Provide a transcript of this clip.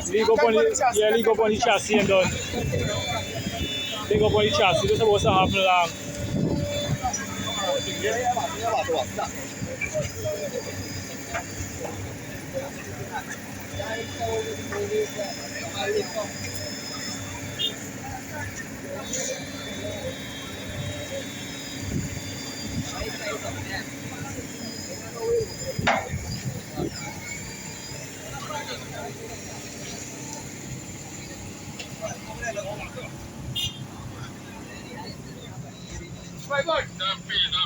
Ligo upon the chassis and done. Ligo upon the chassis, that's what's happening along. Vai, vai!